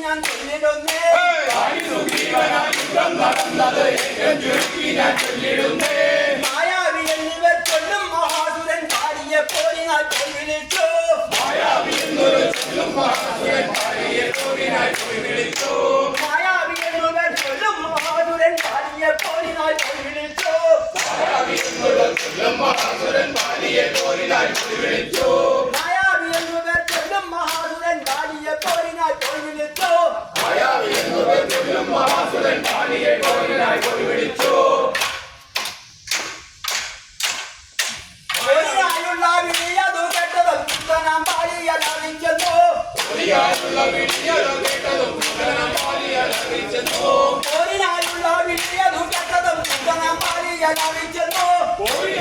ഞാൻ ചൊല്ലിടുന്നേ മായാവി എന്നിവർ ചൊല്ലും മഹാസുരൻ പാടിയ പോരിനാൽ വിളിച്ചു മായാവി എന്നിവർ ചൊല്ലും മഹാസുരൻ പാടിയ പോരിനാൽ വിളിച്ചു പോയി